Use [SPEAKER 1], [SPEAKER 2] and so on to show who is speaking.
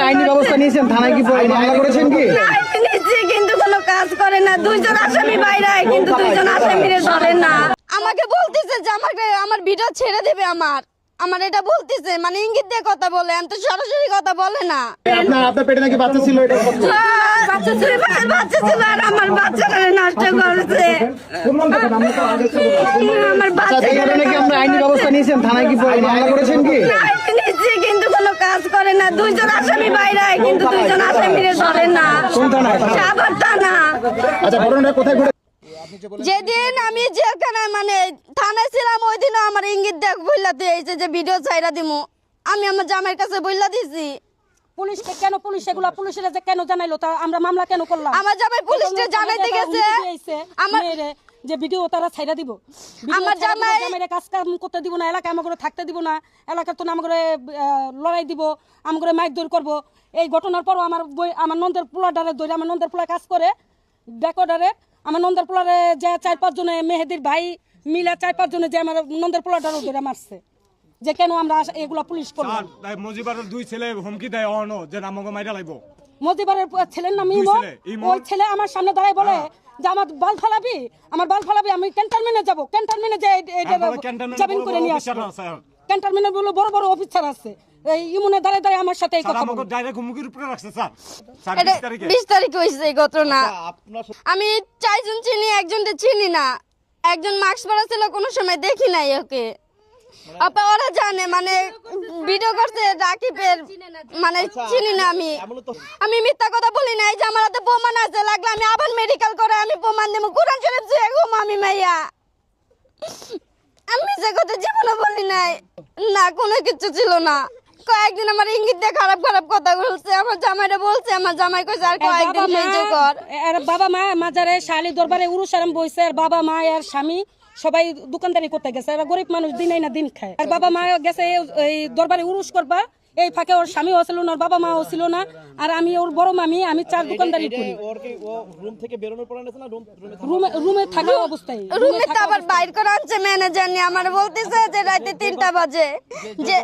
[SPEAKER 1] আইনি ব্যবস্থা নিয়েছেন, থানায় কি মামলা করেছেন কি?
[SPEAKER 2] নিয়েছি কিন্তু কোনো কাজ করে না। দুইজন আসামি বাইরে কিন্তু দুইজন আসামিরে ধরে না। আমাকে বলতেছে যে আমার ভিডিও ছেড়ে দেবে। আমার এটা বলতেছে, মানে ইঙ্গিত দিয়ে কথা বলে, আমি তো সরাসরি কথা বলে না।
[SPEAKER 1] আপনার পেটে নাকি বাচ্চা ছিল? এটা
[SPEAKER 2] বাচ্চা ছিল আর আমার বাচ্চাটা নষ্ট করেছে। আমার বাচ্চা
[SPEAKER 1] নাকি আমরা আইনি ব্যবস্থা নিয়েছেন, থানায় কি মামলা করেছেন কি?
[SPEAKER 2] নিয়েছি কিন্তু কোনো কাজ করে না। দুইজন আসামি বাইরে কিন্তু দুইজন আসামিরে ধরে না।
[SPEAKER 1] কোন থানায়?
[SPEAKER 2] সাভার থানা।
[SPEAKER 1] আচ্ছা, ঘটনাটা কোথায় ঘটে?
[SPEAKER 2] যেদিন আমি যেখানে মানে থানায় ছিলাম ওই দিনও আমার ইঙ্গিত দেখ বইলা দিয়েছে যে ভিডিও ছাইরা দিমু। আমি আমার জামাইয়ের কাছে বইলা দিছি।
[SPEAKER 3] পুলিশকে কেন পুলিশের যে কেন জানাইলো তা আমরা মামলা কেন করলাম?
[SPEAKER 2] আমার জামাই পুলিশকে জানাইতে গেছে
[SPEAKER 3] আমার যে ভিডিও তারা ছাইরা দিব।
[SPEAKER 2] আমার জামাই
[SPEAKER 3] কাজ কাম করতে দিব না, এলাকায় আমাকে থাকতে দিব না, এলাকার তো আমাকে লড়াই দিব, আমাকে মাইক দৌড় করবো। এই ঘটনার পরও আমার নন্দের পোলাডারে ধরে আমার নন্দের পোলা কাজ করে ডেকোডারে আমার নন্দের পোলারে যে 4-5 জনে মেহেদির ভাই মিলে 4-5 জনে যে আমার নন্দের পোলাডারে ধরে মারছে। যে কেন আমরা এগুলা পুলিশ করলাম?
[SPEAKER 4] মজিবারের 2 ছেলে হুমকি দেয় অনো যে আমাকে মাইরা লাইবো।
[SPEAKER 3] মজিবারের ছেলের নাম ইমো। ওই ছেলে আমার সামনে দাঁড়ায় বলে যে আমার বাল ফালাবি, আমি ক্যান্টনমেন্টে যাবো, ক্যান্টনমেন্টে যে জামিন করে নিয়ে আসবো। ক্যান্টনমেন্টে বলে বড় বড় অফিসার আছে, এই ইমনে দাঁড়ায় আমার সাথে এই কথা বলে।
[SPEAKER 4] আমাকে ডাইরেক্ট হুমকির উপরে রাখছে স্যার।
[SPEAKER 2] 20 তারিখে হইছে এই ঘটনা। আমি 4 জন চিনি, একজনকে চিনি না। একজন মাস্ক পরা ছিল, কোনো সময় দেখি নাই ওকে। আপা ওরা জানে, মানে ভিডিও করছে রাকিবের, মানে চিনি না আমি মিথ্যা কথা বলি নাই। যে আমার হাতে প্রমাণ আছে, লাগলে আমি আবার মেডিকেল করে আমি প্রমাণ দেবো। কোরআন শরীফ ছুঁয়ে ঘুম আমি মাইয়া, আমি যে কথা জীবনে বলি নাই। না, কোনো কিছু ছিল না। কয়েকদিন আমার ইঙ্গিত দিয়ে খারাপ কথা বলছে। আমার জামাইরা বলছে, আমার জামাই কইছে আর কয়েকদিন সহ্য কর।
[SPEAKER 3] বাবা মা মাজারে শালি দরবারে উরুস আরাম বইছে, আর বাবা মা আর স্বামী সবাই দোকানদারি করতে গেছে। এরা গরিব মানুষ, দিন না দিন খায়। আর বাবা মা গেছে এই দরবারে উরুস করবা, এই ফাঁকে ওর স্বামীও ছিল না, ওর বাবা মাও ছিল না, আর আমি ওর বড় মামি, আমি 4 দোকানদারি করি। রুমে থাকা অবস্থায়
[SPEAKER 2] রুমে তো আবার বাইর করে আনছে ম্যানেজার নিয়ে। আমার বলতেছে যে রাতে 3টা বাজে যে